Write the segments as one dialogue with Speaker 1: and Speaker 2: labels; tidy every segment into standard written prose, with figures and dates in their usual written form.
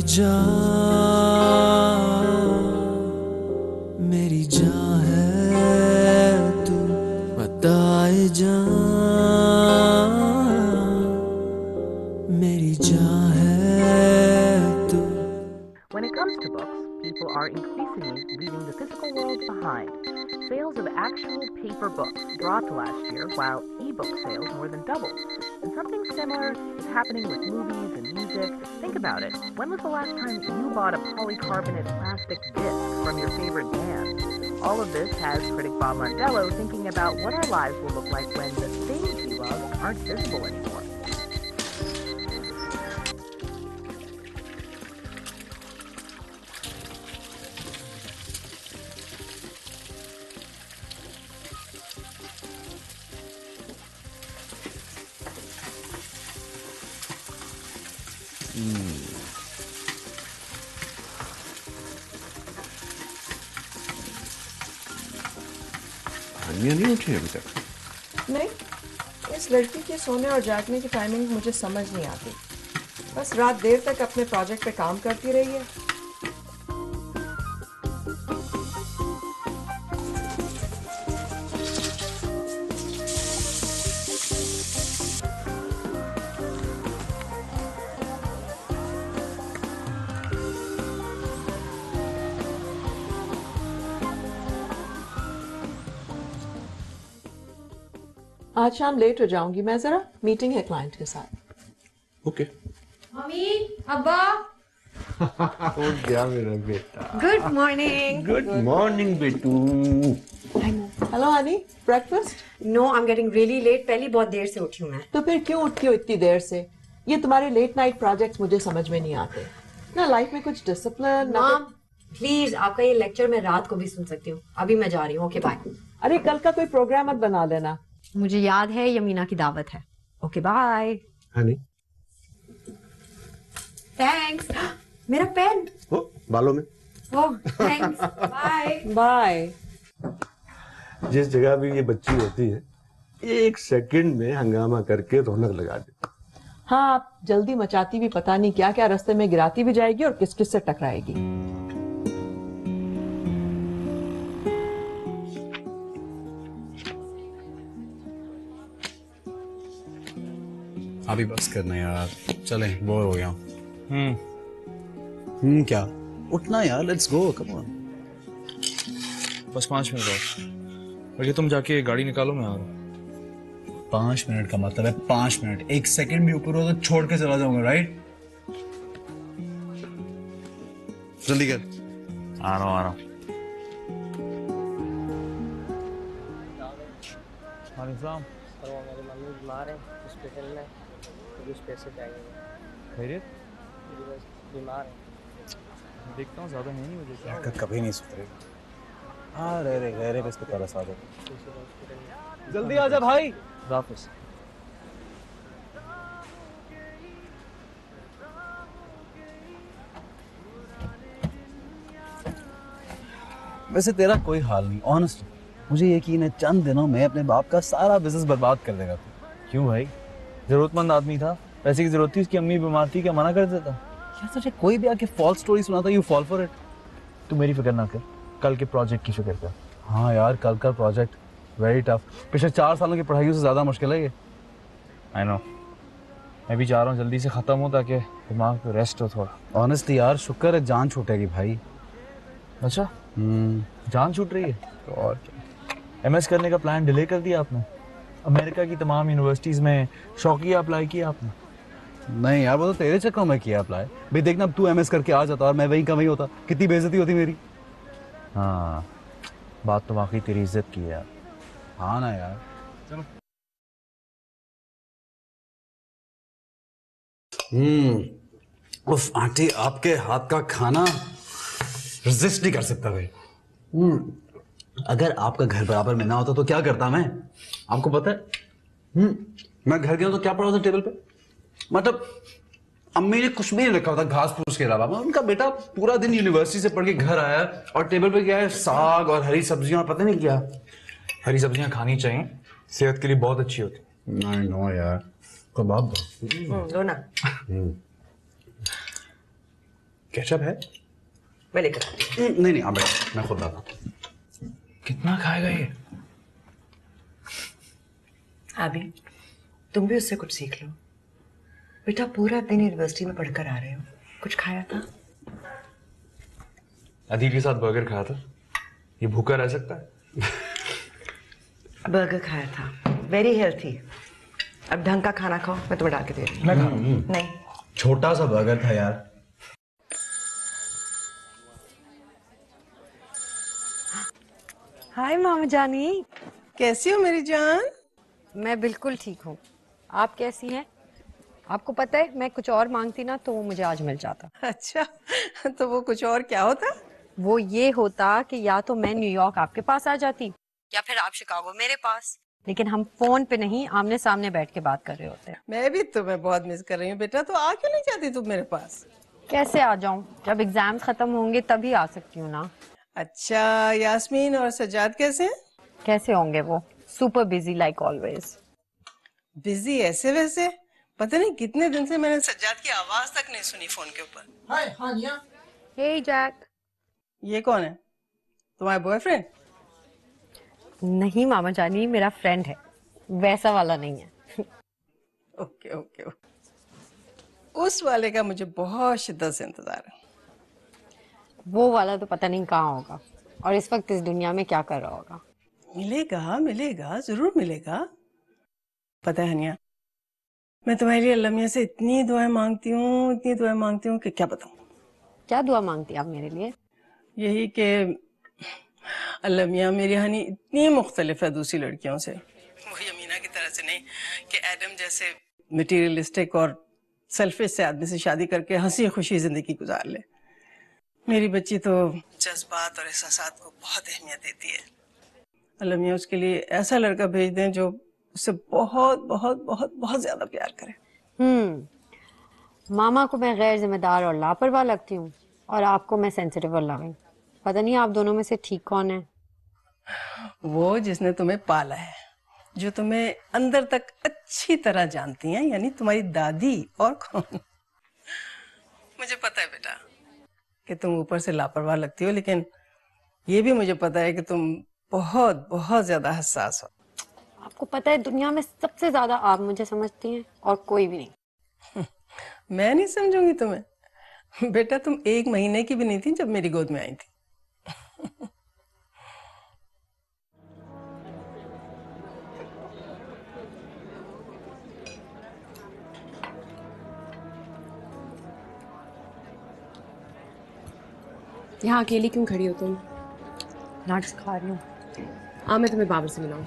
Speaker 1: जान मेरी जान है तू, बताए जान मेरी जान है तू।
Speaker 2: When it comes to books, people are increasingly leaving the physical world behind. Sales of actual paper books dropped last year, while e-book sales more than doubled. And something similar is happening with movies and music. Think about it. When was the last time you bought a polycarbonate plastic disc from your favorite band? All of this has critic Bob Mondello thinking about what our lives will look like when the things we love aren't visible anymore.
Speaker 3: हानिया नहीं उठी अभी तक?
Speaker 4: नहीं, इस लड़की के सोने और जागने की टाइमिंग मुझे समझ नहीं आती। बस रात देर तक अपने प्रोजेक्ट पे काम करती रही है। आज शाम लेट हो जाऊंगी मैं, जरा मीटिंग है क्लाइंट के साथ।
Speaker 3: ओके।
Speaker 5: मम्मी, अब्बा।
Speaker 3: हो गया मेरा बेटा।
Speaker 5: Good morning.
Speaker 3: गुड मॉर्निंग बेटू।
Speaker 4: Hello honey, breakfast?
Speaker 5: No, I am getting really late. पहले बहुत देर से उठी हूँ मैं।
Speaker 4: तो फिर क्यों उठती हो इतनी देर से? ये तुम्हारे लेट नाइट प्रोजेक्ट्स मुझे समझ में नहीं आते ना। लाइफ में कुछ डिसिप्लिन ना।
Speaker 5: मॉम प्लीज, आपका ये लेक्चर मैं रात को भी सुन सकती हूँ। अभी मैं जा रही हूँ। Okay bye.
Speaker 4: अरे कल का कोई प्रोग्राम मत बना लेना।
Speaker 5: मुझे याद है यमीना की दावत है। Okay bye.
Speaker 3: Honey
Speaker 5: thanks. मेरा पेन।
Speaker 3: ओ बालों में।
Speaker 5: Oh thanks. Bye
Speaker 4: bye.
Speaker 3: जिस जगह भी ये बच्ची होती है, एक सेकंड में हंगामा करके रौनक लगा देती।
Speaker 4: हाँ, आप जल्दी मचाती भी पता नहीं क्या क्या रास्ते में गिराती भी जाएगी और किस किस से टकराएगी।
Speaker 6: अभी बस करना यार, चले बोर हो गया। क्या उठना यार, लेट्स गो, कम ऑन।
Speaker 7: बस 5 मिनट और बाकी तुम जाके गाड़ी निकालो, मैं आ रहा हूँ।
Speaker 6: 5 मिनट का मतलब है 5 मिनट। 1 सेकंड भी ऊपर हो तो छोड़ के चला जाऊंगा, राइट? जल्दी कर।
Speaker 7: आ रहा हूँ।
Speaker 8: मेरी मम्मी बीमार है हॉस्पिटल में, तो कुछ पैसे चाहिए।
Speaker 7: खैरियत?
Speaker 8: बीमार है।
Speaker 7: देखता हूँ, ज़्यादा है नहीं मुझे।
Speaker 6: लड़का कभी नहीं सुधरेगा। हाँ रह रहे इसको तरस आ जाए।
Speaker 7: जल्दी आजा भाई। वापस
Speaker 6: वैसे तेरा कोई हाल नहीं, ऑनेस्ट। मुझे यकीन है चंद दिनों में अपने बाप का सारा बिजनेस बर्बाद कर देगा तू।
Speaker 7: क्यों भाई? जरूरतमंद आदमी था, पैसे की जरूरत थी, उसकी अम्मी बीमार थी, क्या मना कर देता?
Speaker 6: यार तुझे कोई भी आके फॉल्स स्टोरी सुनाता, यू फॉल फॉर इट।
Speaker 7: तू मेरी फिक्र ना कर, कल के प्रोजेक्ट की फिक्र कर।
Speaker 6: हाँ यार, कल का प्रोजेक्ट वेरी टफ। पिछले 4 सालों की पढ़ाइयों से ज्यादा मुश्किल है ये।
Speaker 7: आई नो, मैं भी चाह रहा हूँ जल्दी से खत्म हो ताकि दिमाग पे रेस्ट हो थोड़ा।
Speaker 6: ऑनेस्टली यार, शुक्र है जान छूटेगी भाई।
Speaker 7: अच्छा जान छूट रही है तो और क्या। एमएस करने का प्लान डिले कर दिया आपने? अमेरिका की तमाम यूनिवर्सिटीज में शौकिया अप्लाई किया आपने?
Speaker 6: नहीं यार, वो तो तेरे चक्कर में किया अप्लाई। भाई देखना, अब तू एमएस करके आ जाता और मैं वहीं का वहीं होता, कितनी बेइज्जती होती मेरी।
Speaker 7: हाँ, बात तो वाकई तेरी इज्जत की है यार।
Speaker 6: हाँ ना यार, चलो। उफ आंटी, आपके हाथ का खाना रेजिस्ट नहीं कर सकता भाई। अगर आपका घर बराबर में ना होता तो क्या करता मैं, आपको पता है? मैं घर गया तो क्या पड़ा था टेबल पे, मतलब अम्मी ने कुछ भी नहीं रखा था घास फूस के अलावा। उनका बेटा पूरा दिन यूनिवर्सिटी से पढ़ के घर आया और टेबल पे क्या है, साग और हरी सब्जियां, पता नहीं क्या।
Speaker 7: हरी सब्जियां खानी चाहिए, सेहत के लिए बहुत अच्छी होती।
Speaker 6: आई नो यार, कबाब दो
Speaker 5: लो ना।
Speaker 6: केचप है?
Speaker 5: मैं लेकर आती हूँ।
Speaker 6: नहीं आप बैठो, मैं खुद लाता हूँ।
Speaker 7: कितना खाएगा ये?
Speaker 5: अभी तुम भी उससे कुछ सीख लो। बेटा पूरा दिन यूनिवर्सिटी में पढ़कर आ रहे हो, कुछ खाया था?
Speaker 7: अदील के साथ बर्गर खाया था। ये भूखा रह सकता है?
Speaker 5: बर्गर खाया था, वेरी हेल्थी। अब ढंग का खाना खाओ, मैं तुम्हें डाल के दे रही हूँ।
Speaker 7: मैं खाऊं?
Speaker 5: नहीं,
Speaker 6: छोटा सा बर्गर था यार।
Speaker 5: हाय मामा जानी।
Speaker 4: कैसी हो मेरी जान?
Speaker 5: मैं बिल्कुल ठीक हूँ, आप कैसी हैं? आपको पता है मैं कुछ और मांगती ना तो वो मुझे आज मिल जाता।
Speaker 4: अच्छा, तो वो कुछ और क्या होता?
Speaker 5: वो ये होता कि या तो मैं न्यूयॉर्क आपके पास आ जाती या फिर आप शिकागो मेरे पास, लेकिन हम फोन पे नहीं आमने सामने बैठ के बात कर रहे होते हैं।
Speaker 4: मैं भी तुम्हें बहुत मिस कर रही हूँ बेटा, तो आ क्यों नहीं जाती तुम मेरे पास?
Speaker 5: कैसे आ जाऊं? जब एग्जाम्स खत्म होंगे तभी आ सकती हूँ ना।
Speaker 4: अच्छा, यास्मीन और सज्जाद कैसे हैं?
Speaker 5: कैसे होंगे वो? Super busy like always.
Speaker 4: Busy ऐसे वैसे? पता नहीं कितने दिन से मैंने सज्जाद की आवाज तक नहीं सुनी फोन के ऊपर।
Speaker 8: हाय हानिया।
Speaker 5: हे जैक।
Speaker 4: ये कौन है? तुम्हारा बॉयफ्रेंड?
Speaker 5: नहीं मामा जानी, मेरा फ्रेंड है, वैसा वाला नहीं है।
Speaker 4: ओके ओके, उस वाले का मुझे बहुत शिद्दत से इंतजार है।
Speaker 5: वो वाला तो पता नहीं कहाँ होगा और इस वक्त इस दुनिया में क्या कर रहा होगा।
Speaker 4: मिलेगा मिलेगा, जरूर मिलेगा। पता है हनिया, मैं तुम्हारे लिए अल्लाह मियां से इतनी दुआएं मांगती हूँ कि क्या बताऊं।
Speaker 5: क्या दुआ मांगती आप मेरे लिए?
Speaker 4: यही कि अल्लाह मियां मेरी हनी इतनी मुख्तलिफ है दूसरी लड़कियों से, वो यमीना की तरह से नहीं कि एडम जैसे मटीरियलिस्टिक और सेल्फिश से आदमी से शादी करके हंसी खुशी जिंदगी गुजार ले। मेरी बच्ची तो जज्बात और एहसासात को बहुत अहमियत देती है। अल्लाह मियां उसके लिए ऐसा लड़का भेज दें जो उससे बहुत बहुत बहुत बहुत ज्यादा प्यार करे।
Speaker 5: मामा को मैं गैर जिम्मेदार और लापरवाह लगती हूँ और आपको मैं सेंसिटिव और लविंग। पता नहीं आप दोनों में से ठीक कौन है?
Speaker 4: वो जिसने तुम्हें पाला है, जो तुम्हें अंदर तक अच्छी तरह जानती हैं, यानी तुम्हारी दादी। और कौन? मुझे पता है बेटा कि तुम ऊपर से लापरवाह लगती हो, लेकिन ये भी मुझे पता है कि तुम बहुत बहुत ज्यादा हसास हो।
Speaker 5: आपको पता है दुनिया में सबसे ज्यादा आप मुझे समझती हैं और कोई भी नहीं।
Speaker 4: मैं नहीं समझूंगी तुम्हें बेटा, तुम 1 महीने की भी नहीं थी जब मेरी गोद में आई थी।
Speaker 9: यहाँ अकेली क्यों खड़ी हो तुम?
Speaker 5: नट्स खा रही हूँ।
Speaker 9: मैं तुम्हें बाबर से मिलाऊं।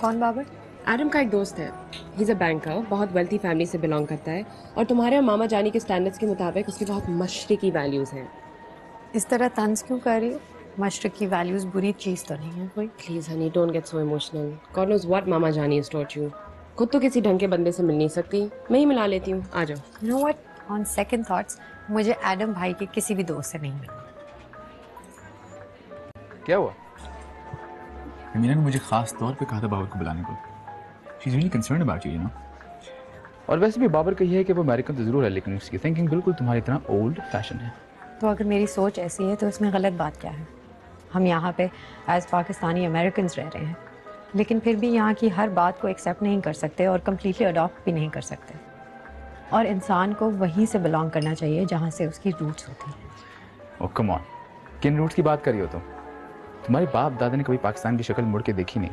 Speaker 5: कौन बाबर?
Speaker 9: एडम का एक दोस्त है, ही इज़ अ बैंकर, बहुत वेल्थी फैमिली से बिलोंग करता है और तुम्हारे और मामा जानी के स्टैंडर्ड्स के मुताबिक उसकी बहुत मशरकी वैल्यूज़ हैं।
Speaker 5: इस तरह तंज क्यों कर रही हो? मशरकी वैल्यूज बुरी चीज़ तो नहीं है कोई।
Speaker 9: Please honey, don't get so emotional. God knows what Mama Jani has taught you. खुद तो किसी ढंग के बंदे से मिल नहीं सकती, मैं ही मिला लेती हूँ, आ जाओ।
Speaker 5: You know what, on second thoughts मुझे एडम भाई के किसी भी दोस्त से नहीं मिलना।
Speaker 7: क्या हुआ? मीना ने मुझे खास तौर पे कहा था बाबर को बुलाने को। She is really concerned about you, you know. और वैसे भी बाबर का ये है कि वो अमेरिकन तो जरूर है, लेकिन उसकी थिंकिंग बिल्कुल तुम्हारी तरह ओल्ड फैशन है।
Speaker 5: तो अगर मेरी सोच ऐसी है तो इसमें गलत बात क्या है? हम यहाँ पे एज पाकिस्तानी अमेरिकन रह रहे हैं, लेकिन फिर भी यहाँ की हर बात को एक्सेप्ट नहीं कर सकते और कम्प्लीटली अडॉप्ट भी नहीं कर सकते। और इंसान को वहीं से बिलोंग करना चाहिए जहाँ से उसकी रूट्स होती हैं।
Speaker 7: ओह कम ऑन, किन रूट्स की बात कर रही हो तुम? तुम्हारे बाप दादा ने कभी पाकिस्तान की शक्ल मुड़ के देखी नहीं।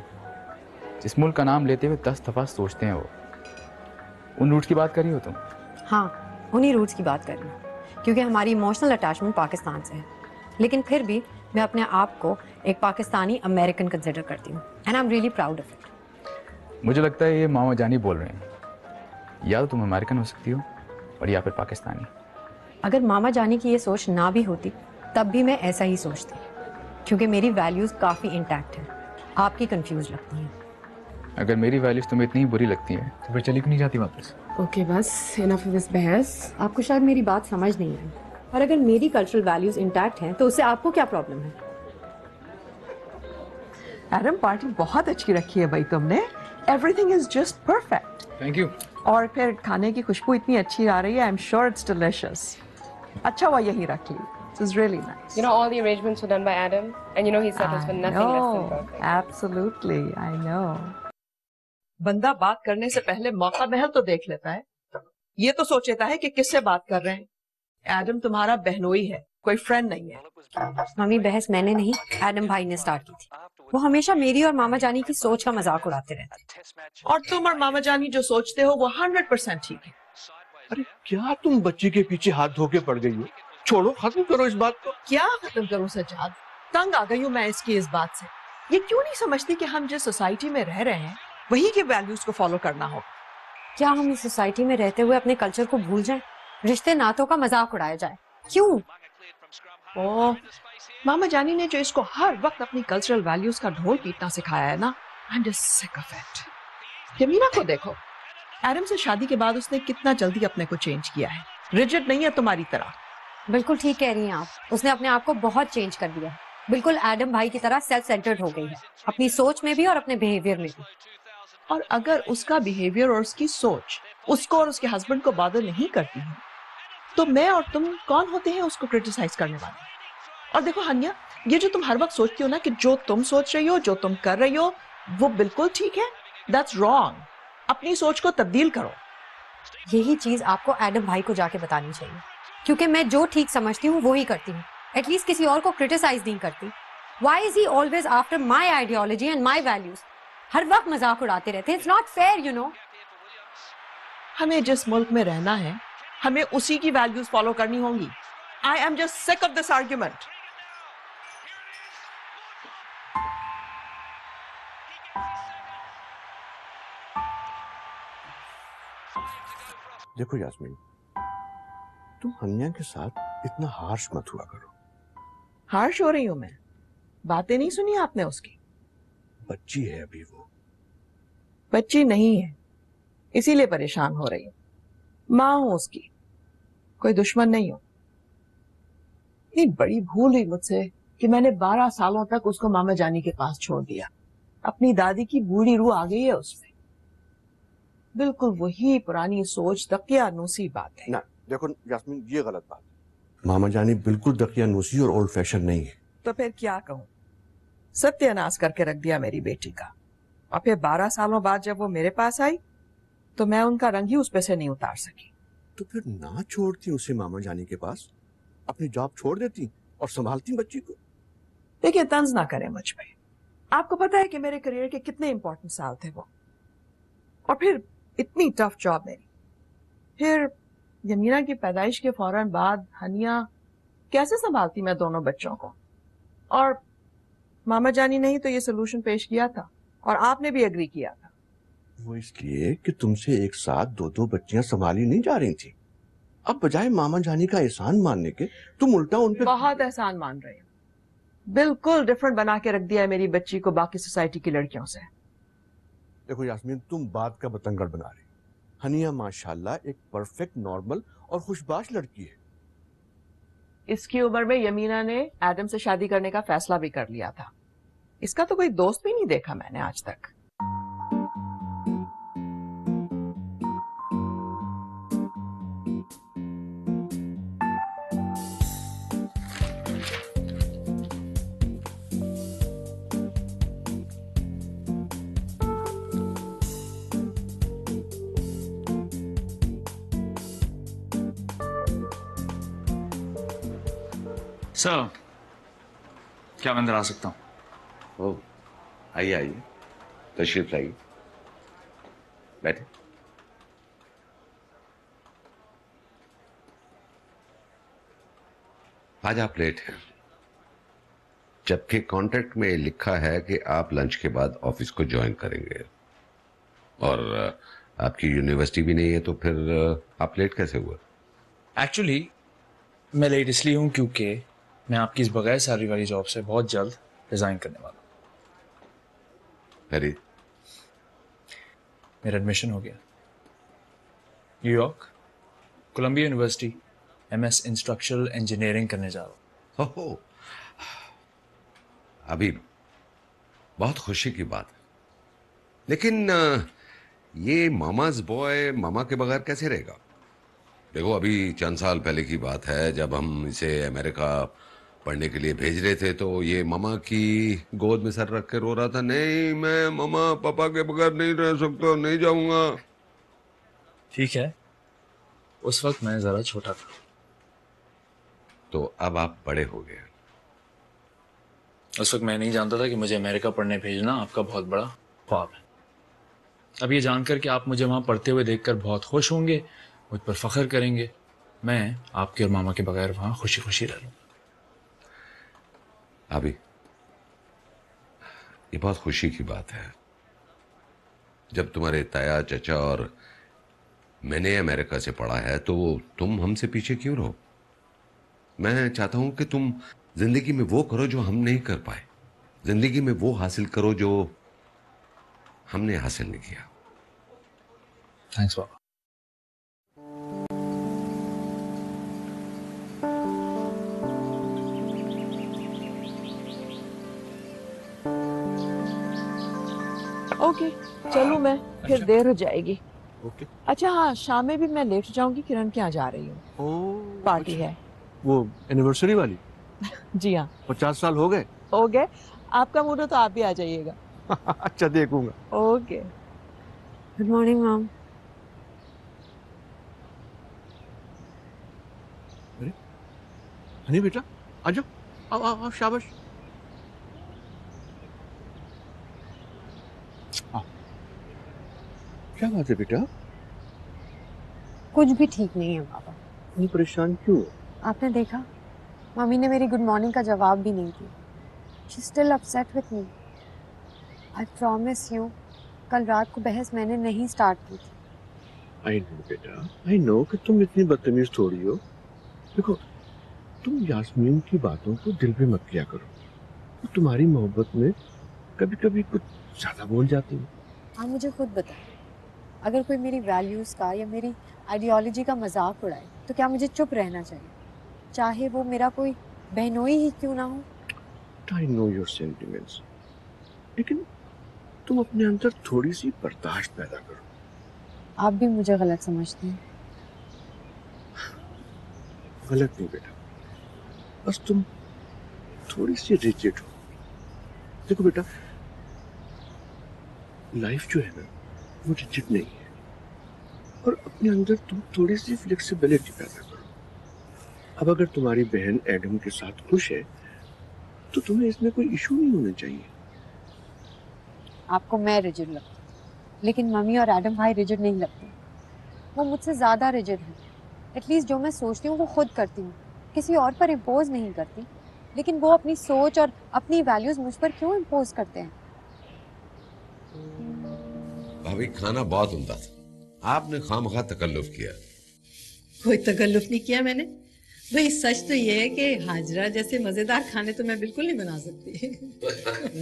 Speaker 7: जिस मुल्क का नाम लेते हुए 10 दफ़ा सोचते हैं वो, उन रूट्स की बात कर रही हो तुम?
Speaker 5: हाँ, उन्हीं रूट्स की बात कर रही हूँ, क्योंकि हमारी इमोशनल अटैचमेंट पाकिस्तान से है, लेकिन फिर भी मैं अपने आप को एक पाकिस्तानी अमेरिकन कंसिडर करती हूँ and I am really proud of it.
Speaker 7: मुझे लगता है ये मामा जानी बोल रहे हैं। या तो तुम अमेरिकन हो सकती हो और या फिर पाकिस्तानी।
Speaker 5: अगर मामा जानी की ये सोच ना भी होती तब भी मैं ऐसा ही सोचती, क्योंकि मेरी वैल्यूज़ काफ़ी इंटैक्ट हैं। आपकी कंफ्यूज लगती हैं।
Speaker 7: अगर मेरी वैल्यूज तुम्हें इतनी बुरी लगती हैं तो फिर चली क्यों नहीं जाती वापस?
Speaker 9: ओके बस, इनफ ऑफ दिस बहस।
Speaker 5: आपको शायद मेरी बात समझ नहीं आई, और अगर मेरी कल्चरल वैल्यूज इंटैक्ट हैं तो उससे आपको क्या प्रॉब्लम है?
Speaker 10: एडम, पार्टी बहुत अच्छी रखी है भाई तुमने। Everything is just perfect.
Speaker 7: Thank you.
Speaker 10: और फिर खाने की खुशबू इतनी अच्छी आ रही है, I am sure it's delicious. अच्छा हुआ यही रख ली. This is really nice.
Speaker 9: You know, all the arrangements were done by Adam, and you know he settles for nothing less than perfect.
Speaker 10: Absolutely, I know. बंदा बात करने से पहले मौका महल तो देख लेता है. ये तो सोच लेता है कि किससे बात कर रहे हैं. एडम तुम्हारा बहनोई है, कोई फ्रेंड नहीं है.
Speaker 5: मम्मी, बहस मैंने नहीं, एडम भाई ने स्टार्ट की थी. वो हमेशा मेरी और मामा जानी की सोच का मजाक उड़ाते रहते.
Speaker 10: और तुम और मामा जानी जो सोचते हो वो 100% ठीक है.
Speaker 3: अरे क्या तुम बच्ची के पीछे हाथ धो के पड़ गई हो? छोड़ो, खत्म करो इस बात को.
Speaker 10: क्या खत्म करूं सज्जाद? तंग आ गई हूं मैं इसकी इस बात से. ये क्यों नहीं समझती कि हम जिस सोसाइटी में रह रहे हैं वही के वैल्यूज को फॉलो करना होगा.
Speaker 5: क्या हम इस सोसाइटी में रहते हुए अपने कल्चर को भूल जाएं? रिश्ते नातों का मजाक उड़ाया जाए? क्यों?
Speaker 10: ओह, मामा जानी ने जो इसको हर वक्त अपनी कल्चरल वैल्यूज का ढोल पीटना सिखाया है ना, I am just sick of it. Yamina को देखो, एडम से शादी के बाद उसने कितना जल्दी अपने को चेंज किया है. रिजिड नहीं है तुम्हारी तरह.
Speaker 5: बिल्कुल ठीक कह रही हैं आप. उसने अपने आप को बहुत चेंज कर दिया है. बिल्कुल एडम भाई की तरह सेल्फ सेंटर्ड हो गई है, अपनी सोच में भी और अपने बिहेवियर में भी.
Speaker 10: और अगर उसका बिहेवियर और उसकी सोच उसको और उसके हस्बैंड को बॉदर नहीं करती है, तो मैं और तुम कौन होते हैं उसको क्रिटिसाइज करने वाले. और देखो हनिया, ये जो तुम हर वक्त सोचती हो ना कि जो तुम सोच रही हो, जो तुम कर रही हो, वो बिल्कुल ठीक है. That's wrong. अपनी सोच को तब्दील करो.
Speaker 5: यही चीज आपको एडम भाई को जाके बतानी चाहिए, क्योंकि मैं जो ठीक समझती हूँ वो ही करती हूँ. एटलीस्ट किसी और को क्रिटिसाइज नहीं करती. Why is he always after my ideology and my values? हर वक्त मजाक उड़ाते रहते हैं. It's not fair, you know.
Speaker 10: हमें जिस मुल्क में रहना है, हमें उसी की वैल्यूज फॉलो करनी होंगी. I am just sick of this argument.
Speaker 3: देखो यास्मीन, तुम हन्या के साथ इतना हार्श मत हुआ करो.
Speaker 10: हार्श हो रही हूं मैं? बातें नहीं सुनी आपने उसकी?
Speaker 3: बच्ची है अभी वो.
Speaker 10: बच्ची नहीं है, इसीलिए परेशान हो रही हूं. माँ हूं उसकी, कोई दुश्मन नहीं हूं. इतनी बड़ी भूल हुई मुझसे कि मैंने 12 सालों तक उसको मामा जानी के पास छोड़ दिया. अपनी दादी की बूढ़ी रूह आ गई है उसमें. बिल्कुल वही पुरानी सोच, दकियानूसी बात है.
Speaker 3: ना देखो यास्मीन, ये गलत बात है. मामा जानी बिल्कुल दकियानूसी और ओल्ड फैशन नहीं है.
Speaker 10: तो फिर क्या कहूं? सत्यानाश करके रख दिया मेरी बेटी का. और फिर 12 सालों बाद जब वो मेरे पास आई तो मैं उनका रंग ही उस पे से नहीं उतार सकी.
Speaker 3: तो फिर ना छोड़ती उसे मामा जानी के पास, अपनी जॉब छोड़ देती और संभालती बच्ची को.
Speaker 10: देखिए, तंज ना करें मुझ पे. आपको पता है कि मेरे करियर के कितने इंपॉर्टेंट साल थे वो. और फिर इतनी टफ जॉब मेरी. फिर यमीना की पैदाइश के फौरन बाद हनिया कैसे संभालती मैं दोनों बच्चों को. और मामा जानी ने ही तो ये सोल्यूशन पेश किया था और आपने भी एग्री किया था.
Speaker 3: वो इसलिए कि तुमसे एक साथ दो दो बच्चियां संभाली नहीं जा रही थी. अब बजाय मामा जानी का एहसान मानने के तुम उल्टा उन पे
Speaker 10: बहुत एहसान मान रही हो. बिल्कुल डिफरेंट बना के रख दिया है मेरी बच्ची को बाकी सोसाइटी की लड़कियों से.
Speaker 3: देखो यास्मीन, तुम बात का बतंगड़ बना रही. हनिया माशाल्लाह एक परफेक्ट, नॉर्मल और खुशबाश लड़की है.
Speaker 10: इसकी उम्र में यमीना ने एडम से शादी करने का फैसला भी कर लिया था. इसका तो कोई दोस्त भी नहीं देखा मैंने आज तक.
Speaker 7: सर, क्या मैं अंदर आ सकता हूँ?
Speaker 11: ओ, आइए आइए, तशरीफ लाइए, बैठे. आज आप लेट हैं, जबकि कॉन्ट्रैक्ट में लिखा है कि आप लंच के बाद ऑफिस को ज्वाइन करेंगे. और आपकी यूनिवर्सिटी भी नहीं है, तो फिर आप लेट कैसे हुए?
Speaker 12: एक्चुअली मैं लेट इसलिए हूँ क्योंकि मैं आपकी इस बगैर सैलरी वाली जॉब से बहुत जल्द रिजाइन करने वाला हूँ.
Speaker 11: अरे,
Speaker 12: मेरा एडमिशन हो गया. New York, Columbia University, MS in structural engineering करने जा रहा हूँ.
Speaker 11: हो, अभी बहुत खुशी की बात है. लेकिन ये मामाज बॉय मामा के बगैर कैसे रहेगा? देखो, अभी चंद साल पहले की बात है, जब हम इसे अमेरिका पढ़ने के लिए भेज रहे थे तो ये मामा की गोद में सर रख के रो रहा था, नहीं मैं मामा पापा के बगैर नहीं रह सकता, नहीं जाऊंगा।
Speaker 12: ठीक है, उस वक्त मैं जरा छोटा था।
Speaker 11: तो अब आप बड़े हो गए।
Speaker 12: उस वक्त मैं नहीं जानता था कि मुझे अमेरिका पढ़ने भेजना आपका बहुत बड़ा ख्वाब है। अब ये जानकर कि आप मुझे वहां पढ़ते हुए देखकर बहुत खुश होंगे, मुझ पर फख्र करेंगे, मैं आपके और मामा के बगैर वहां खुशी खुशी रह लूंगा।
Speaker 11: अभी ये बहुत खुशी की बात है जब तुम्हारे ताया चचा और मैंने अमेरिका से पढ़ा है, तो तुम हमसे पीछे क्यों रहो? मैं चाहता हूं कि तुम जिंदगी में वो करो जो हम नहीं कर पाए, जिंदगी में वो हासिल करो जो हमने हासिल नहीं किया।
Speaker 12: थैंक्स बाबा।
Speaker 10: ओके, चलूं मैं, फिर देर हो जाएगी।
Speaker 3: ओके।
Speaker 10: अच्छा हाँ, शाम में भी मैं लेट जाऊंगी, किरण के यहाँ जा रही हूँ, पार्टी है।
Speaker 3: वो एनिवर्सरी वाली?
Speaker 10: जी हाँ।
Speaker 3: 50 साल हो गए?
Speaker 10: हो गए। आपका मूड हो तो आप भी आ जाइएगा।
Speaker 3: अच्छा, देखूंगा।
Speaker 10: ओके।
Speaker 5: Good morning ma'am.
Speaker 3: अरे हनी बेटा, आ जाओ, आओ आओ आओ, शाबाश। क्या बात है बेटा?
Speaker 5: कुछ भी ठीक नहीं है पापा।
Speaker 3: इतनी परेशान क्यों?
Speaker 5: आपने देखा, मम्मी ने मेरी गुड मॉर्निंग का जवाब भी नहीं दिया। She still upset with me. I promise you, कल रात को बहस मैंने नहीं स्टार्ट की थी।
Speaker 3: आई नो बेटा, आई नो कि तुम इतनी बदतमीज थोड़ी हो। देखो, तुम यास्मीन की बातों को दिल पे मत किया करो, तो तुम्हारी मोहब्बत में कभी कभी कुछ ज्यादा बोल जाती है।
Speaker 5: आप मुझे खुद बताएं, अगर कोई मेरी वैल्यूज का या मेरी आइडियोलॉजी का मजाक उड़ाए तो क्या मुझे चुप रहना चाहिए, चाहे वो मेरा कोई बहनोई ही क्यों ना हो?
Speaker 3: आई नो योर सेंटिमेंट्स, लेकिन तुम अपने अंदर थोड़ी सी बर्दाश्त पैदा करो।
Speaker 5: आप भी मुझे गलत समझते हैं।
Speaker 3: गलत नहीं बेटा, बस तुम थोड़ी सी रिजिड हो। देखो बेटा, लाइफ जो है ना, वो रिजिड नहीं है, और अपने अंदर तुम थोड़ी सी फ्लेक्सिबिलिटी पैदा करो। अब अगर तुम्हारी बहन एडम के साथ खुश है तो तुम्हें इसमें कोई इशू नहीं होना चाहिए।
Speaker 5: आपको मैं रिजिड लगती हूँ, लेकिन मम्मी और एडम भाई रिजिड नहीं लगते। वो मुझसे ज्यादा रिजिड है। एटलीस्ट जो मैं सोचती हूँ वो खुद करती हूँ, किसी और पर इम्पोज नहीं करती। लेकिन वो अपनी सोच और अपनी वैल्यूज मुझ पर क्यों इम्पोज करते हैं?
Speaker 11: भाभी, खाना बहुत उम्दा था, आपने खामखा तकल्लुफ किया।
Speaker 4: कोई तकल्लुफ नहीं किया मैंने भाई। सच तो ये है कि हाजरा जैसे मजेदार खाने तो मैं बिल्कुल नहीं बना सकती।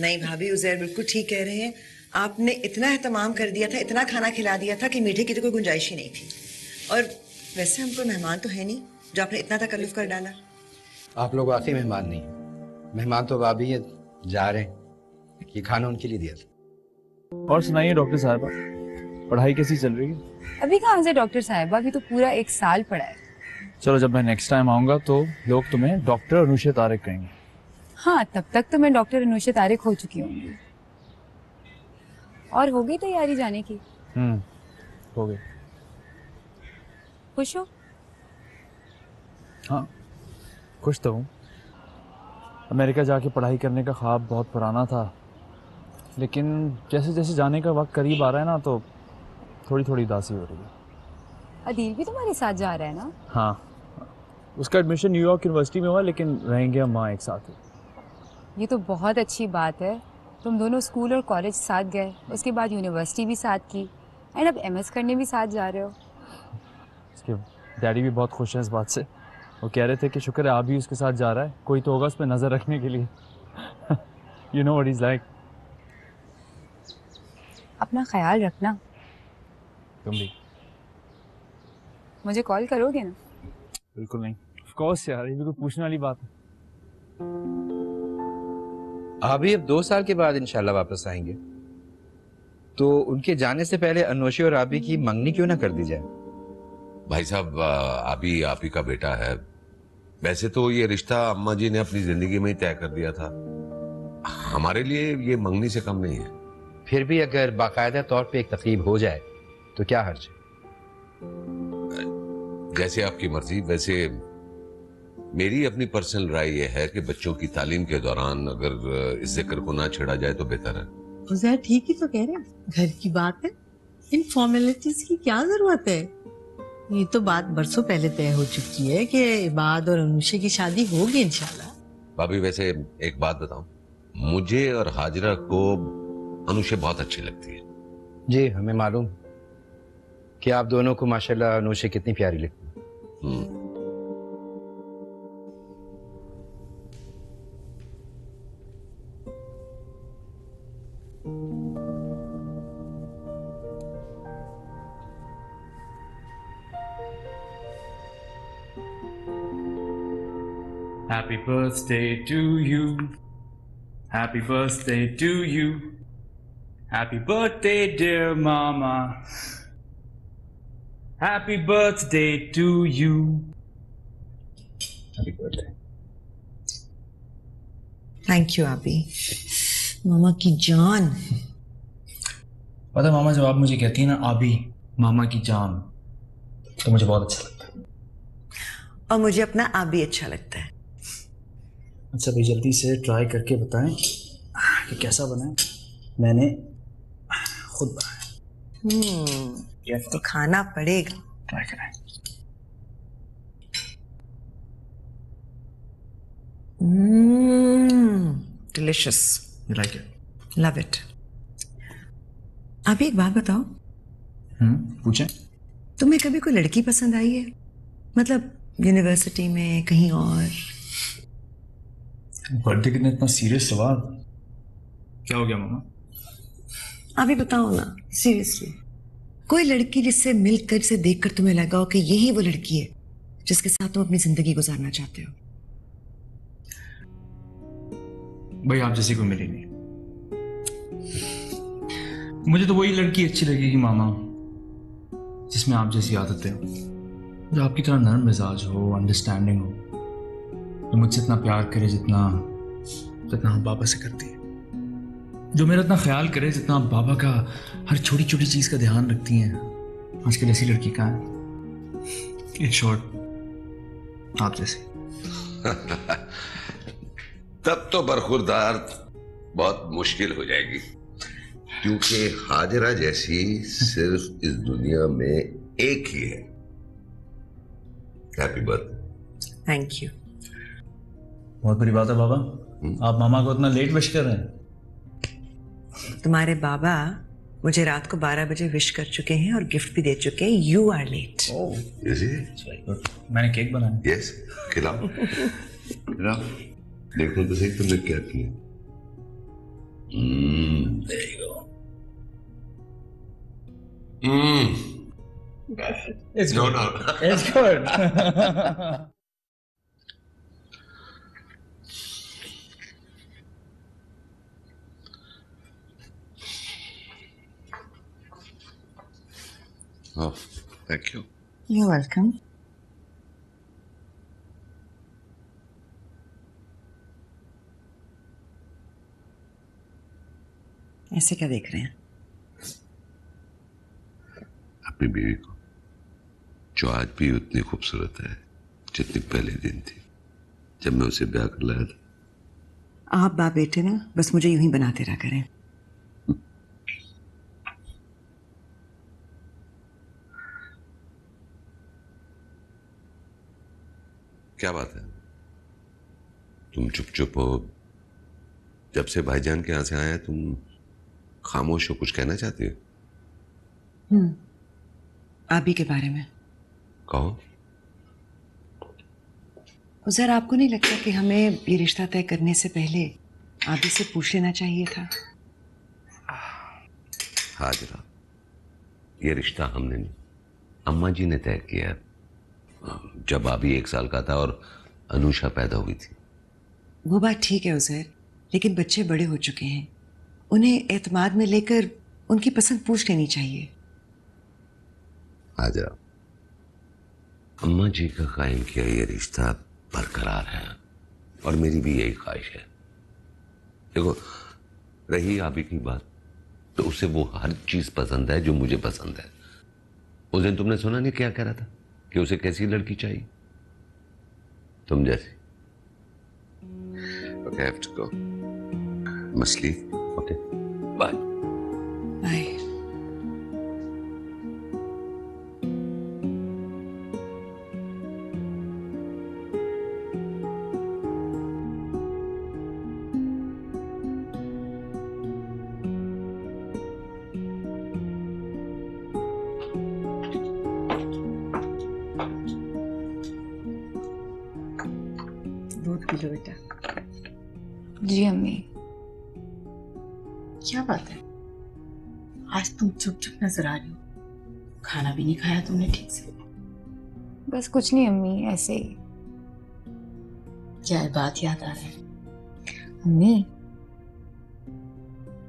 Speaker 13: नहीं भाभी, उज़ैर बिल्कुल ठीक कह रहे हैं। आपने इतना एहतमाम कर दिया था, इतना खाना खिला दिया था कि मीठे की तो कोई गुंजाइश ही नहीं थी। और वैसे हम कोई मेहमान तो है नहीं जो आपने इतना तकल्लुफ कर डाला।
Speaker 14: आप लोग वाकई मेहमान नहीं, मेहमान तो भाभी ये जा रहे हैं, ये खाना उनके लिए दिया था।
Speaker 12: और सुनाइए डॉक्टर साहबा, पढ़ाई कैसी चल रही है?
Speaker 15: अभी कहाँ से डॉक्टर साहबा, अभी तो पूरा 1 साल पढ़ा है।
Speaker 12: चलो, जब मैं नेक्स्ट टाइम आऊंगा तो लोग तुम्हें डॉक्टर अनुषा तारिक कहेंगे।
Speaker 15: हाँ, तब तक तो मैं डॉक्टर अनुषा तारिक हो चुकी हूँ। और हो गई तैयारी जाने की?
Speaker 12: हो गई।
Speaker 15: खुश हो?
Speaker 12: हाँ, खुश तो हूँ। अमेरिका जाके पढ़ाई करने का ख्वाब बहुत पुराना था, लेकिन जैसे जैसे जाने का वक्त करीब आ रहा है ना, तो थोड़ी थोड़ी उदासी हो रही है।
Speaker 15: अदील भी तुम्हारे साथ जा रहा है ना?
Speaker 12: हाँ, उसका एडमिशन न्यूयॉर्क यूनिवर्सिटी में हुआ, लेकिन रहेंगे हम वहाँ एक साथ ही।
Speaker 15: ये तो बहुत अच्छी बात है। तुम दोनों स्कूल और कॉलेज साथ गए, उसके बाद यूनिवर्सिटी भी साथ की, एंड अब एमएस करने भी साथ जा रहे हो।
Speaker 12: उसके डैडी भी बहुत खुश हैं इस बात से। वो कह रहे थे कि शुक्र है आप भी उसके साथ जा रहा है, कोई तो होगा उस पर नज़र रखने के लिए। You know what is like.
Speaker 15: अपना ख्याल रखना।
Speaker 12: तुम भी।
Speaker 15: मुझे कॉल करोगे ना?
Speaker 12: बिल्कुल नहीं। ऑफ कोर्स यार, ये भी कोई पूछने वाली बात है।
Speaker 14: अभी अब 2 साल के बाद इंशाल्लाह वापस आएंगे, तो उनके जाने से पहले अनोशी और आबी की मंगनी क्यों ना कर दी जाए?
Speaker 11: भाई साहब, आप ही का बेटा है। वैसे तो ये रिश्ता अम्मा जी ने अपनी जिंदगी में ही तय कर दिया था। हमारे लिए ये मंगनी से कम नहीं है।
Speaker 14: फिर भी अगर बाकायदा तौर पे एक तकरीब हो जाए तो क्या हर्ज है?
Speaker 11: जैसे आपकी मर्जी। वैसे मेरी अपनी पर्सनल राय यह है कि बच्चों की तालीम के दौरान अगर इस जिक्र को ना छेड़ा जाए तो बेहतर है।
Speaker 16: उज़ैर ठीक ही तो कह रहे हैं, घर की बात है, इन फॉर्मेलिटीज की क्या जरूरत है? ये तो बात बरसों पहले तय हो चुकी है कि इबाद और अनुषे की शादी होगी इंशाल्लाह।
Speaker 11: भाभी वैसे एक बात बताऊं, मुझे और हाजरा को अनुषे बहुत अच्छी लगती है।
Speaker 14: जी हमें मालूम कि आप दोनों को माशाल्लाह अनुषे कितनी प्यारी लगती है।
Speaker 12: Happy birthday to you. Happy birthday to you. Happy birthday, dear mama. Happy birthday to you. Happy birthday.
Speaker 13: Thank you आबी, मामा की जान।
Speaker 12: पता मामा, जब आप मुझे कहती है ना आबी, मामा की जान, तो मुझे बहुत अच्छा लगता है।
Speaker 13: और मुझे अपना आबी अच्छा लगता है।
Speaker 12: अच्छा भाई, जल्दी से ट्राई करके बताएं कि कैसा बना है। मैंने खुद बनाया।
Speaker 13: तो खाना पड़ेगा।
Speaker 12: ट्राई करें।
Speaker 13: Delicious.
Speaker 12: You like it?
Speaker 13: Love it. अभी एक बात बताओ।
Speaker 12: पूछें।
Speaker 13: तुम्हें कभी कोई लड़की पसंद आई है? मतलब यूनिवर्सिटी में, कहीं और?
Speaker 12: बर्थडे कितना इतना सीरियस सवाल, क्या हो गया मामा?
Speaker 13: अभी बताओ ना, सीरियसली। कोई लड़की जिससे मिलकर, जिसे देखकर तुम्हें लगा हो कि यही वो लड़की है जिसके साथ तुम अपनी जिंदगी गुजारना चाहते हो?
Speaker 12: भाई आप जैसी कोई मिली नहीं। मुझे तो वही लड़की अच्छी लगेगी मामा जिसमें आप जैसी आदतें हो, जो आपकी तरह नरम मिजाज हो, अंडरस्टैंडिंग हो, जो मुझसे इतना प्यार करे जितना हम बाबा से करती है, जो मेरा इतना ख्याल करे जितना आप बाबा का हर छोटी छोटी चीज का ध्यान रखती हैं। आजकल ऐसी लड़की कहाँ है? इन शॉर्ट आप जैसे।
Speaker 11: तब तो बरखुरदार बहुत मुश्किल हो जाएगी, क्योंकि हाजरा जैसी सिर्फ इस दुनिया में एक ही है। Happy birthday.
Speaker 13: Thank you.
Speaker 12: बहुत बड़ी बात है बाबा, आप मामा को इतना लेट विश कर रहे हैं।
Speaker 13: तुम्हारे बाबा मुझे रात को 12 बजे विश कर चुके हैं और गिफ्ट भी दे चुके हैं। You are late.
Speaker 12: मैंने केक बनाया।
Speaker 11: यस, खिलाओ खिलाओ, देखो तो सही तुमने क्या किया।
Speaker 12: There you go.
Speaker 11: It's
Speaker 12: good.
Speaker 11: No.
Speaker 12: It's good.
Speaker 11: Oh, thank you.
Speaker 13: You're welcome. ऐसे क्या देख रहे हैं?
Speaker 11: अपनी बीवी को, जो आज भी उतनी खूबसूरत है जितनी पहले दिन थी जब मैं उसे ब्याह कर लाया था।
Speaker 13: आप बाप बेटे ना बस मुझे यूं ही बनाते रहा करें।
Speaker 11: क्या बात है, तुम चुप चुप हो? जब से भाईजान के यहां से आए तुम खामोश हो, कुछ कहना चाहती हो?
Speaker 13: आबी के बारे में
Speaker 11: कहो।
Speaker 13: उज़ैर, आपको नहीं लगता कि हमें ये रिश्ता तय करने से पहले आबी से पूछ लेना चाहिए था?
Speaker 11: हाजरा, ये रिश्ता हमने नहीं, अम्मा जी ने तय किया है। जब आबी 1 साल का था और अनुषा पैदा हुई थी।
Speaker 13: वो बात ठीक है उज़ैर, लेकिन बच्चे बड़े हो चुके हैं, उन्हें एतमाद में लेकर उनकी पसंद पूछ लेनी चाहिए।
Speaker 11: हाजरा, अम्मा जी का कायम किया ये रिश्ता बरकरार है और मेरी भी यही ख्वाहिश है। देखो, रही आबी की बात, तो उसे वो हर चीज पसंद है जो मुझे पसंद है। उस दिन तुमने सुना नहीं क्या कह रहा था कि उसे कैसी लड़की चाहिए? तुम जैसी। Okay, I have to go. Must leave. Okay. Bye.
Speaker 13: Bye. दूध पी लो बेटा।
Speaker 15: जी अम्मी।
Speaker 16: क्या बात है, आज तुम चुप चुप नजर आ रही हो। खाना भी नहीं खाया तुमने ठीक से?
Speaker 15: बस कुछ नहीं अम्मी, ऐसे ही।
Speaker 16: क्या है, बात याद आ रहा है?
Speaker 15: अम्मी,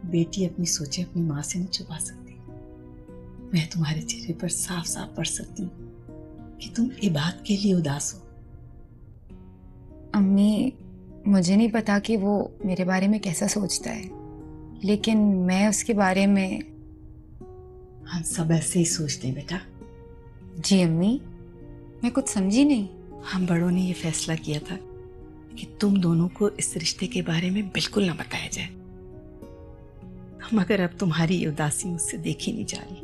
Speaker 16: बेटी अपनी सोचे अपनी माँ से नहीं छुपा सकती। मैं तुम्हारे चेहरे पर साफ साफ पढ़ सकती हूँ कि तुम इबादत के लिए उदास हो।
Speaker 15: अम्मी, मुझे नहीं पता कि वो मेरे बारे में कैसा सोचता है, लेकिन मैं उसके बारे में।
Speaker 16: हम सब ऐसे ही सोचते हैं बेटा।
Speaker 15: जी अम्मी, मैं कुछ समझी नहीं।
Speaker 16: हम बड़ों ने ये फैसला किया था कि तुम दोनों को इस रिश्ते के बारे में बिल्कुल ना बताया जाए। मगर अब तुम्हारी ये उदासी मुझसे देखी नहीं जा रही,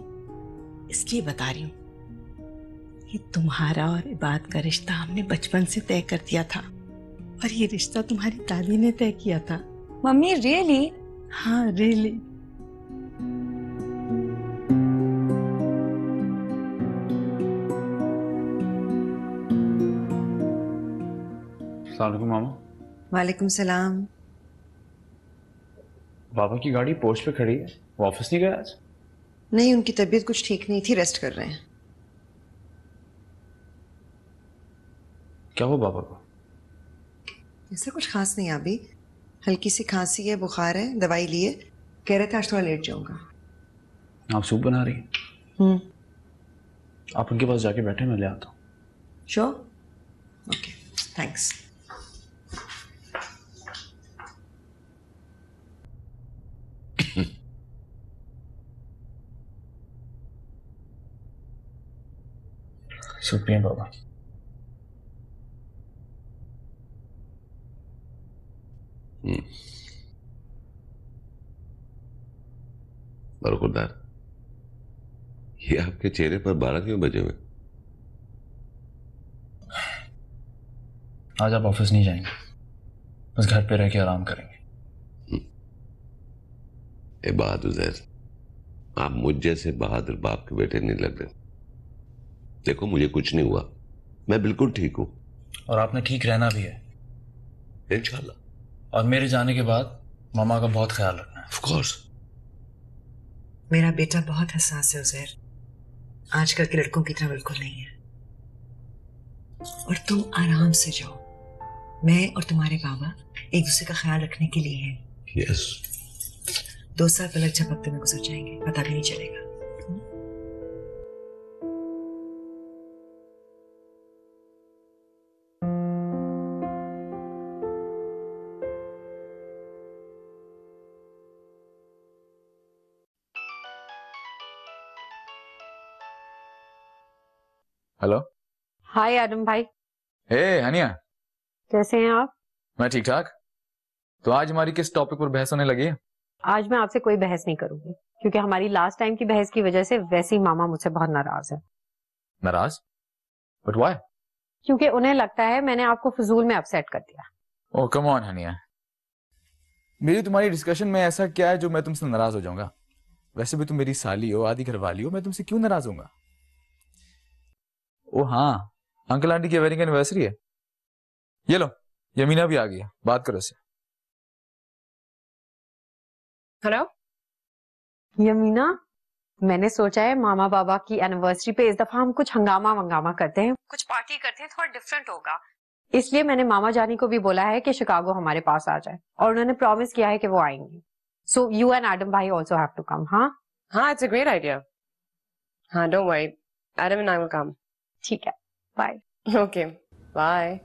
Speaker 16: इसलिए बता रही हूँ कि तुम्हारा और इबादत का रिश्ता हमने बचपन से तय कर दिया था, और ये रिश्ता तुम्हारी दादी ने तय किया था।
Speaker 15: Mummy really?
Speaker 16: हाँ रियली।
Speaker 12: अस्सलाम वालेकुम मामा।
Speaker 13: वालेकुम सलाम।
Speaker 12: बाबा की गाड़ी पोस्ट पे खड़ी है, वो ऑफिस नहीं गए आज?
Speaker 13: नहीं, उनकी तबीयत कुछ ठीक नहीं थी, रेस्ट कर रहे हैं।
Speaker 12: क्या हुआ बाबा को?
Speaker 13: ऐसा कुछ खास नहीं अभी, हल्की सी खांसी है, बुखार है, दवाई लिए, कह रहे थे आज थोड़ा लेट जाऊंगा।
Speaker 12: आप सूप बना रही हैं? आप उनके पास जाके बैठे, मैं ले आता हूँ।
Speaker 13: श्योर? Okay, thanks.
Speaker 12: सूप पिए बाबा।
Speaker 11: बरखुरदार, ये आपके चेहरे पर 12 क्यों बजे हुए?
Speaker 12: आज आप ऑफिस नहीं जाएंगे, बस घर पे रह के आराम करेंगे।
Speaker 11: ए बहादुर ज़ैर, आप मुझ जैसे बहादुर बाप के बेटे नहीं लग रहे। देखो, मुझे कुछ नहीं हुआ, मैं बिल्कुल ठीक हूं।
Speaker 12: और आपने ठीक रहना भी है
Speaker 11: इंशाल्लाह।
Speaker 12: और मेरे जाने के बाद मामा का बहुत ख्याल रखना है।
Speaker 11: Of course.
Speaker 13: मेरा बेटा बहुत हसास है उज़ैर, आजकल के लड़कों की तरह बिल्कुल नहीं है। और तुम आराम से जाओ, मैं और तुम्हारे बाबा एक दूसरे का ख्याल रखने के लिए हैं।
Speaker 11: यस।
Speaker 13: 2 साल पलक झपकते में गुजर जाएंगे, पता भी नहीं चलेगा।
Speaker 7: हेलो।
Speaker 5: हाय आदम भाई।
Speaker 7: हे हनिया,
Speaker 5: कैसे हैं आप?
Speaker 7: मैं ठीक ठाक। तो आज हमारी किस टॉपिक पर बहस होने लगी है?
Speaker 5: आज मैं आपसे कोई बहस नहीं करूंगी, क्योंकि हमारी लास्ट टाइम की बहस की वजह से वैसे ही मामा मुझसे बहुत नाराज है।
Speaker 7: नाराज? But why?
Speaker 5: क्योंकि उन्हें लगता है मैंने आपको फजूल में अपसेट कर दिया।
Speaker 7: ओह कम ऑन हनिया, मेरी तुम्हारी डिस्कशन में ऐसा क्या है जो मैं तुमसे नाराज हो जाऊंगा? वैसे भी तुम मेरी साली हो, आधी घरवाली हो, मैं तुमसे क्यों नाराज होऊंगा? ओ हाँ, अंकल आंटी की वेडिंग एनिवर्सरी है। ये लो, यमीना भी आ गई है, बात करो इससे।
Speaker 9: हेलो
Speaker 5: यमीना, मैंने सोचा है मामा बाबा की एनिवर्सरी पे इस दफा हम कुछ हंगामा वंगामा करते हैं, कुछ पार्टी करते हैं, थोड़ा डिफरेंट होगा। इसलिए मैंने मामा जानी को भी बोला है कि शिकागो हमारे पास आ जाए, और उन्होंने प्रॉमिस किया है कि वो आएंगे। सो यू एंड एडम भाई ऑल्सो हैव टू कम। हाँ,
Speaker 9: इट्स अ ग्रेट आइडिया। हाँ, don't worry, Adam and I will come.
Speaker 5: ठीक है,
Speaker 17: बाय।
Speaker 9: Okay bye.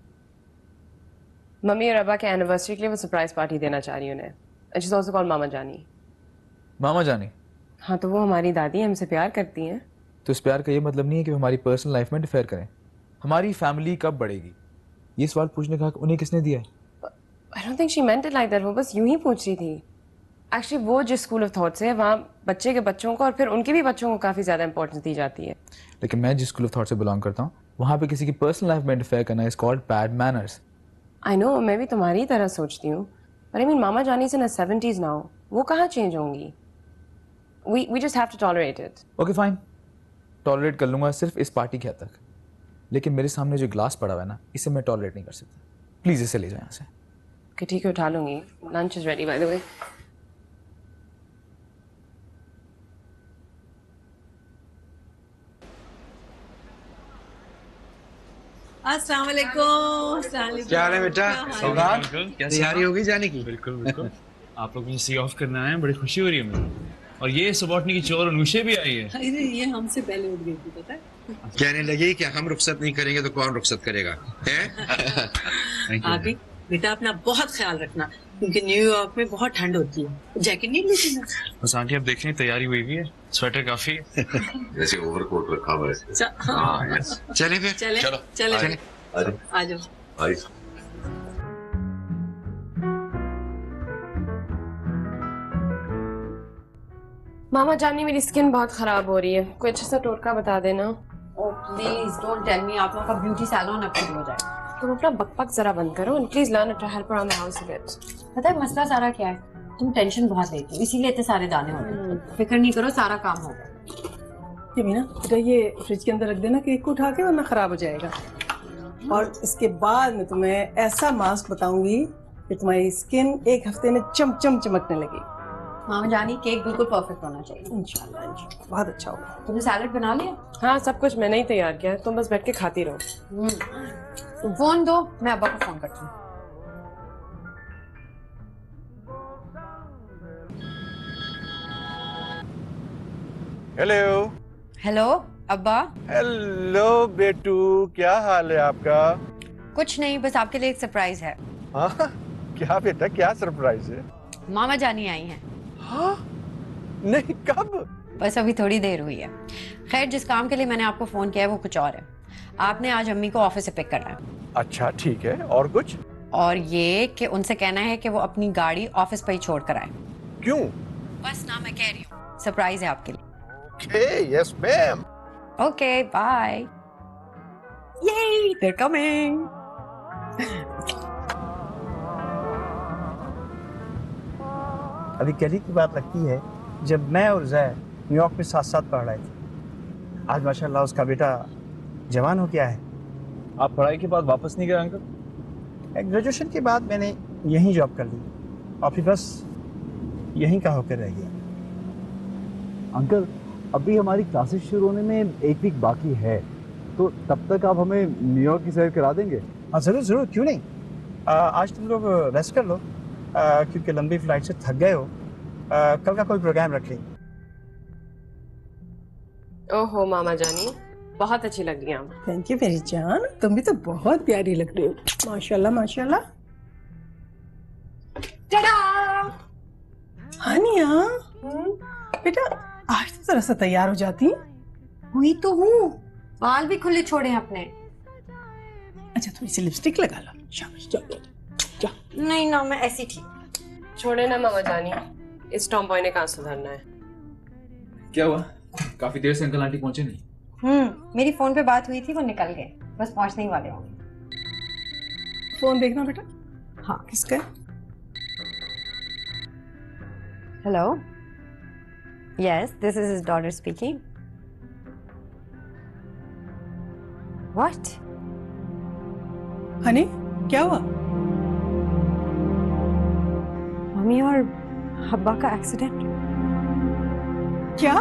Speaker 9: मम्मी और अब्बा के एनिवर्सरी के लिए वो सरप्राइज पार्टी देना चाह रही उन्हें। And she is also called Mama Jani.
Speaker 7: Mama जानी?
Speaker 9: हाँ तो वो हमारी दादी हमसे प्यार करती हैं।
Speaker 7: तो इस प्यार का ये मतलब नहीं है कि वो हमारी पर्सनल लाइफ में इंटरफेयर करें। हमारी फैमिली कब बढ़ेगी ये सवाल पूछने का हक उन्हें किसने दिया है?
Speaker 9: I don't think she meant it like that. वो बस यूं ही पूछ रही थी। Actually वो जिस स्कूल ऑफ थॉट से है वहाँ बच्चे के बच्चों को और फिर उनके भी बच्चों को काफी ज्यादा इंपॉर्टेंस दी जाती है।
Speaker 7: लेकिन मैं जिस स्कूल ऑफ थॉट से बिलोंग करता हूँ वहाँ पे किसी की पर्सनल लाइफ में इंटरफेयर करना is called bad manners.
Speaker 9: I know मैं भी तुम्हारी ही तरह सोचती हूँ। But I mean मामा जानी in her 70s now. वो कहाँ चेंज होंगी? We just have to tolerate it.
Speaker 7: Okay fine, tolerate कर लूंगा सिर्फ इस पार्टी के हद तक। लेकिन मेरे सामने जो ग्लास पड़ा हुआ है ना इसे मैं टॉलरेट नहीं कर सकता। प्लीज इसे ले जाए यहाँ से।
Speaker 9: Okay, ठीक है उठा लूंगी। Lunch is ready by the way.
Speaker 10: अस्सलाम वालेकुम।
Speaker 14: क्या हाल है बेटा? सौगात तैयारी होगी जाने की?
Speaker 12: बिल्कुल बिल्कुल। आप लोग मुझे सी ऑफ करना है, बड़ी खुशी हो रही है मुझे। और ये सुबॉटनी की चोर अनुषे भी आई है।
Speaker 10: अरे ये हमसे पहले उठ गई थी पता है।
Speaker 14: कहने लगी कि हम रुखसत नहीं करेंगे तो कौन रुखसत करेगा? हैं?
Speaker 16: आगे बेटा अपना बहुत ख्याल रखना क्योंकि न्यूयॉर्क में बहुत ठंड होती है। जैकेट नहीं लेती ना?
Speaker 12: बस आंटी अब देख रही तैयारी हुई भी है, स्वेटर काफी
Speaker 11: जैसे ओवरकोट रखा हुआ है।
Speaker 16: हाँ
Speaker 14: चले फिर
Speaker 16: चले
Speaker 14: चलो
Speaker 16: चले
Speaker 11: आ
Speaker 16: आ जाओ।
Speaker 9: मामा जानी मेरी स्किन बहुत खराब हो रही है, कोई अच्छा सा टोटका बता देना।
Speaker 5: Oh please don't tell me आप लोगों का ब्यूटी सैलून अब शुरू हो जाएगा।
Speaker 9: तुम अपना बकबक जरा बंद करो and please learn to help around the house a bit.
Speaker 5: पता है मसला सारा क्या है? तुम टेंशन बहुत लेती हो इसीलिए इतने सारे दाने होते हैं। फिक्र नहीं करो सारा काम होगा।
Speaker 4: ये मीना बेटा ये फ्रिज के अंदर रख देना केक को उठा के वरना खराब हो जाएगा। और इसके बाद मैं तुम्हें ऐसा मास्क बताऊंगी कि तुम्हारी स्किन एक हफ्ते में चमचम चमकने लगी।
Speaker 5: मामा जानी केक बिल्कुल परफेक्ट होना चाहिए।
Speaker 4: इंशाल्लाह इंशाल्लाह बहुत अच्छा होगा।
Speaker 5: तुमने सैलेड बना लिया?
Speaker 9: हाँ सब कुछ मैंने ही तैयार किया है, तुम बस बैठ के खाती रहो।
Speaker 5: तुम फोन दो मैं अब्बा को फोन करती हूँ।
Speaker 3: हेलो।
Speaker 5: हेलो अब्बा।
Speaker 3: हेलो बेटू, क्या हाल है आपका?
Speaker 5: कुछ नहीं बस आपके लिए एक सरप्राइज है।
Speaker 3: हाँ क्या बेटा, क्या सरप्राइज है?
Speaker 5: मामा जानी आई हैं।
Speaker 3: हाँ नहीं कब?
Speaker 5: बस अभी थोड़ी देर हुई है। खैर जिस काम के लिए मैंने आपको फोन किया है वो कुछ और है। आपने आज अम्मी को ऑफिस से पिक करना है।
Speaker 3: अच्छा ठीक है, और कुछ?
Speaker 5: और ये कि उनसे कहना है कि वो अपनी गाड़ी ऑफिस पर ही छोड़ कर आए।
Speaker 3: क्यों?
Speaker 5: बस ना मैं कह रही हूँ सरप्राइज है आपके लिए।
Speaker 3: Okay yes ma'am.
Speaker 5: Okay bye. ये they're coming।
Speaker 18: अभी कल की बात लगती है जब मैं और जैद न्यूयॉर्क में साथ साथ पढ़ रहे थे। आज माशाल्लाह उसका बेटा जवान हो गया है।
Speaker 12: आप पढ़ाई के बाद वापस नहीं गए अंकल?
Speaker 18: ग्रेजुएशन के बाद मैंने यहीं जॉब कर ली और फिर बस यहीं का होकर रह गया।
Speaker 6: अंकल अभी हमारी क्लासेस शुरू होने में एक वीक बाकी है, तो तब तक आप हमें न्यूयॉर्क की सैर करा देंगे?
Speaker 18: हाँ ज़रूर ज़रूर, क्यों नहीं। आज तुम लोग रेस्ट कर लो क्योंकि लंबी फ्लाइट से थक गए हो। कल का कोई प्रोग्राम रख लें।
Speaker 9: ओहो मामा जानी बहुत अच्छी लग रही हैं।
Speaker 4: थैंक यू मेरी जान, तुम भी तो बहुत प्यारी लग रही हो। माशाल्लाह माशाल्लाह। हानिया बेटा आज तो जरा सा तैयार हो जाती।
Speaker 5: हुई तो हूँ, बाल भी खुले छोड़े हैं अपने।
Speaker 4: अच्छा थोड़ी सी लिपस्टिक लगा लो। शाबाश जाओ जाओ।
Speaker 5: नहीं ना मैं ऐसी ठीक।
Speaker 9: छोड़े ना मामा जानी, इस टॉम बॉय ने कहाँ सुधरना है।
Speaker 7: क्या हुआ? काफी देर से अंकल आंटी पहुंचे नहीं।
Speaker 5: मेरी फोन पे बात हुई थी वो निकल गए, बस पहुंचने ही वाले होंगे।
Speaker 4: फोन देखना बेटा।
Speaker 5: हाँ
Speaker 4: किसका?
Speaker 5: Hello yes this is his daughter speaking. What?
Speaker 4: Honey क्या हुआ?
Speaker 5: मम्मी और अब्बा का एक्सीडेंट।
Speaker 4: क्या?